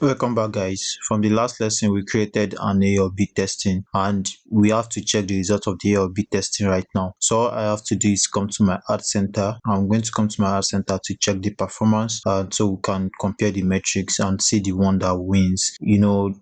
Welcome back, guys. From the last lesson, we created an A or B testing, and we have to check the result of the A or B testing right now. So all I have to do is come to my ad center. I'm going to come to my ad center to check the performance, so we can compare the metrics and see the one that wins.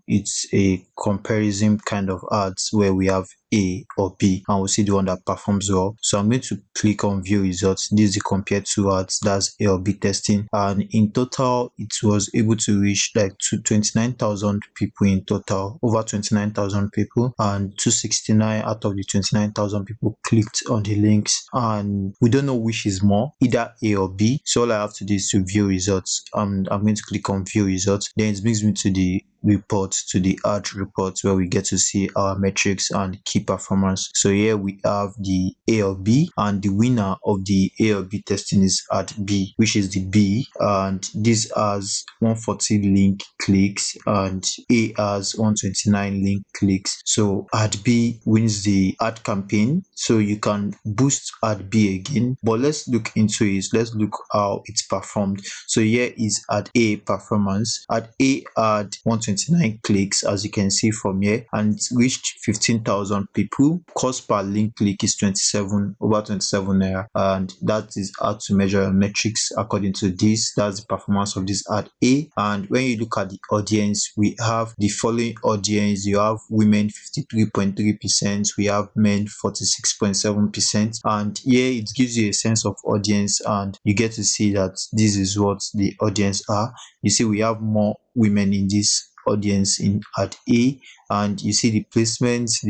It's a comparison kind of ads where we have A or B, and we'll see the one that performs well. So I'm going to click on view results. This is the compare two ads, that's A or B testing, and in total it was able to reach like 29,000 people in total, over 29,000 people, and 269 out of the 29,000 people clicked on the links, and we don't know which is more, either A or B. So all I have to do is to view results. I'm going to click on view results. Then it brings me to the report, to the ad report, where we get to see our metrics and key performance. So here we have the A or B, and the winner of the A or B testing is ad B, which is the B, and this has 140 link clicks and A has 129 link clicks. So ad B wins the ad campaign. So you can boost ad B again, but let's look into it. Let's look how it's performed. So here is ad A performance. Ad A had 129 clicks, as you can see from here, and it reached 15,000 people. Cost per link click is over 27 naira, and that is how to measure metrics according to this. That's the performance of this ad A. And when you look at the audience, we have the following audience. You have women 53.3%, we have men 46.7%, and here it gives you a sense of audience, and you get to see that this is what the audience are. You see we have more women in this audience in ad A, and you see the placements,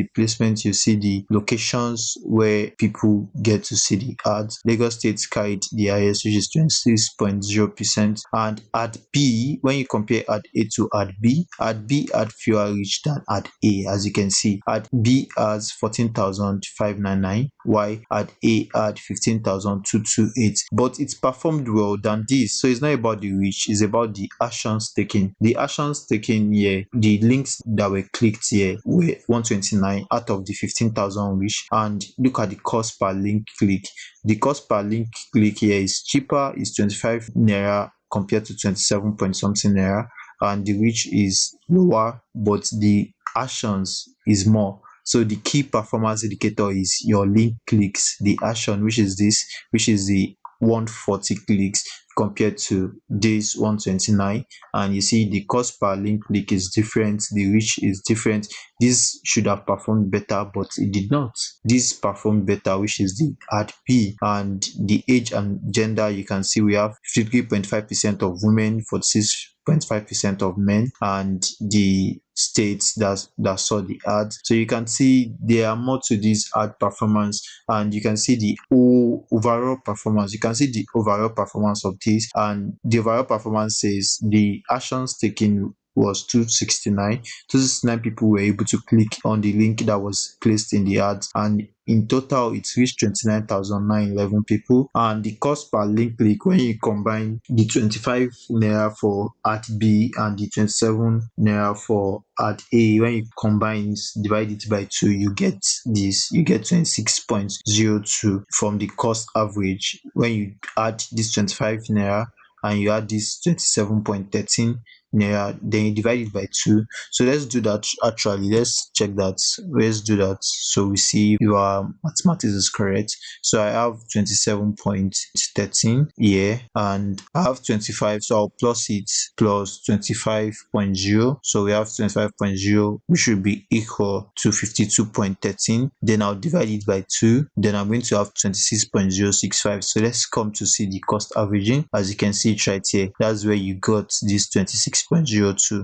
you see the locations where people get to see the ads. Lagos State carried the highest, which is 26.0%, and ad B, when you compare ad A to ad B had fewer reach than ad A. As you can see, ad B has 14,599, while ad A had 15,228, but it performed well than this. So it's not about the reach, it's about the actions taken. The actions taken here, the links that were clicked here were 129 out of the 15,000 reach. And look at the cost per link click. The cost per link click here is cheaper, is 25 naira compared to 27 point something naira, and the reach is lower, but the actions is more. So the key performance indicator is your link clicks, the action, which is the 140 clicks compared to this 129, and you see the cost per link click is different, the reach is different. This should have performed better, but it did not. This performed better, which is the ad B. And the age and gender, you can see we have 53.5% of women, 46.5% of men, and the states that saw the ads. So you can see there are more to this ad performance, and you can see the overall performance. You can see the overall performance of this, and the overall performance says the actions taken was 269 people were able to click on the link that was placed in the ads, and in total it reached 29,911 people. And the cost per link click, when you combine the 25 naira for ad B and the 27 naira for ad A, when you combine, divide it by 2, you get 26.02 from the cost average. When you add this 25 naira and you add this 27.13 naira, then you divide it by 2. So let's do that. Actually, let's check that. Let's do that so we see if your mathematics is correct. So I have 27.13 here, and I have 25, so I'll plus it plus 25.0. So we have 25.0, which will be equal to 52.13. Then I'll divide it by 2. Then I'm going to have 26.065. So let's come to see the cost averaging. As you can see it right here, that's where you got this 26.02.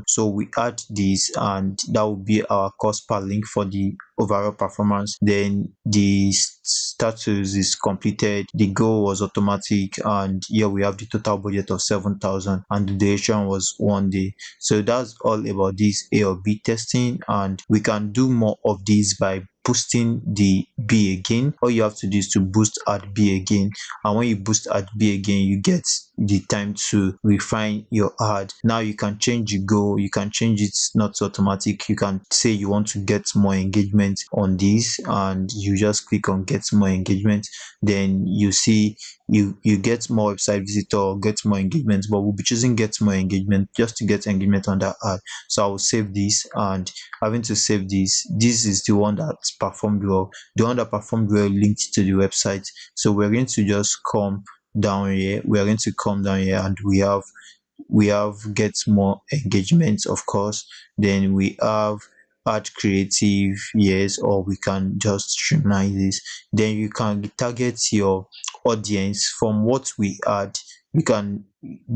So we add this, and that will be our cost per link for the overall performance. Then the status is completed, the goal was automatic, and here we have the total budget of 7,000, and the duration was 1 day. So that's all about this A or B testing, and we can do more of this by boosting the B again. All you have to do is to boost ad B again, and when you boost ad B again, you get the time to refine your ad. Now you can change the goal, you can change it not automatic. You can say you want to get more engagement on this, and you just click on get more engagement. Then you see you get more website visitor or get more engagement, but we'll be choosing get more engagement just to get engagement on that ad. So I will save this, and having to save this is the one that performed well. The one that performed well linked to the website. So we're going to just come down here. We are going to come down here, and we have get more engagement, of course. Then we have add creative, yes, or we can just streamline this. Then you can target your audience from what we add. You can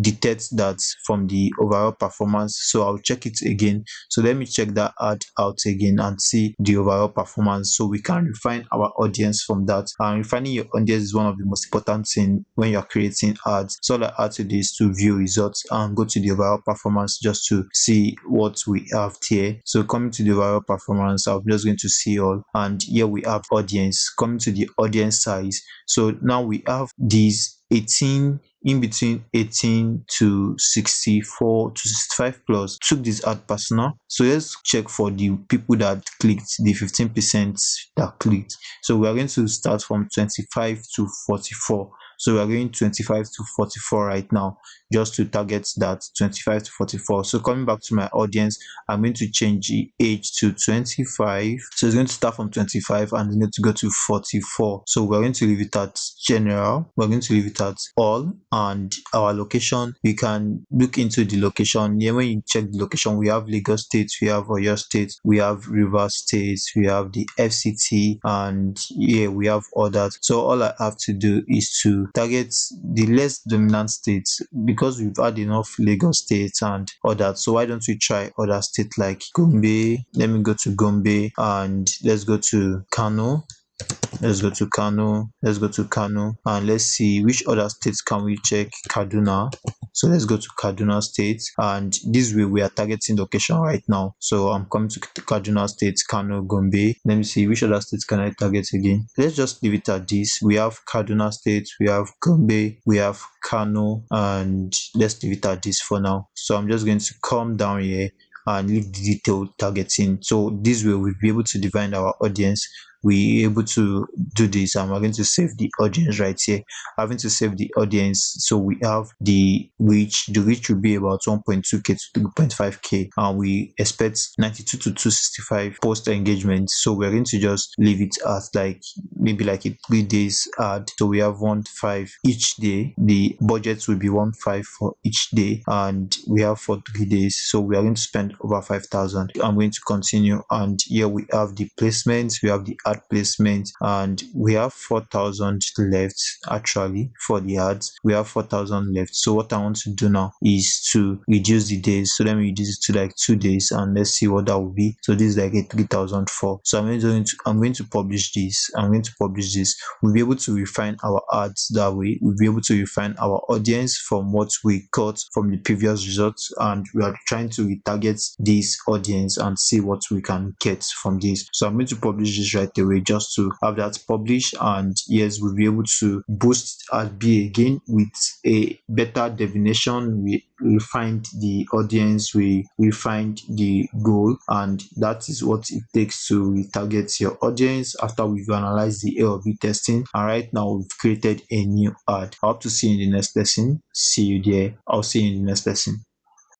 detect that from the overall performance. So I'll check it again. So let me check that ad out again and see the overall performance, so we can refine our audience from that. And refining your audience is one of the most important things when you're creating ads. So all I add to this to view results and go to the overall performance just to see what we have here. So coming to the overall performance, I'm just going to see all, and here we have audience. Coming to the audience size, so now we have these 18, in between 18 to 64 to 65 plus. Took this ad personal. So let's check for the people that clicked, the 15% that clicked. So we are going to start from 25 to 44. So we are going 25 to 44 right now, just to target that 25 to 44. So coming back to my audience, I'm going to change the age to 25. So it's going to start from 25 and it's going to go to 44. So we're going to leave it at general. We're going to leave it at all. And our location, we can look into the location. Here, when you check the location, we have Lagos State, we have Oyo State, we have Rivers State, we have the FCT, and yeah, we have others. So all I have to do is to target the less dominant states, because we've had enough Lagos states and others. So why don't we try other states like Gombe? Let me go to Gombe, and let's go to Kano. Let's go to Kano. And let's see which other states can we check. Kaduna. So let's go to Kaduna State, and this way we are targeting location right now. So I'm coming to Kaduna State, Kano, Gombe. Let me see which other states can I target again. Let's just leave it at this. We have Kaduna State, we have Gombe, we have Kano, and let's leave it at this for now. So I'm just going to come down here and leave the detailed targeting. So this way we'll be able to define our audience. We able to do this, and we're going to save the audience right here. Having to save the audience, so we have the reach. The reach will be about 1.2k to 2.5k, and we expect 92 to 265 post engagement. So we're going to just leave it as like maybe like a 3 days ad. So we have 1.5 each day. The budget will be 1.5 for each day, and we have for 3 days. So we are going to spend over 5,000. I'm going to continue, and here we have the placements. We have the ad placement, and we have 4,000 left actually for the ads. We have 4,000 left. So what I want to do now is to reduce the days. So let me reduce it to like 2 days, and let's see what that will be. So this is like a 3,004. So I'm going to publish this. We'll be able to refine our ads that way. We'll be able to refine our audience from what we got from the previous results, and we are trying to retarget this audience and see what we can get from this. So I'm going to publish this right away just to have that published, and yes, we'll be able to boost ad B again with a better definition. We refined the audience, we refined the goal, and that is what it takes to retarget your audience after we've analyzed the A or B testing. And right now we've created a new ad. I hope to see you in the next lesson. See you there. I'll see you in the next lesson.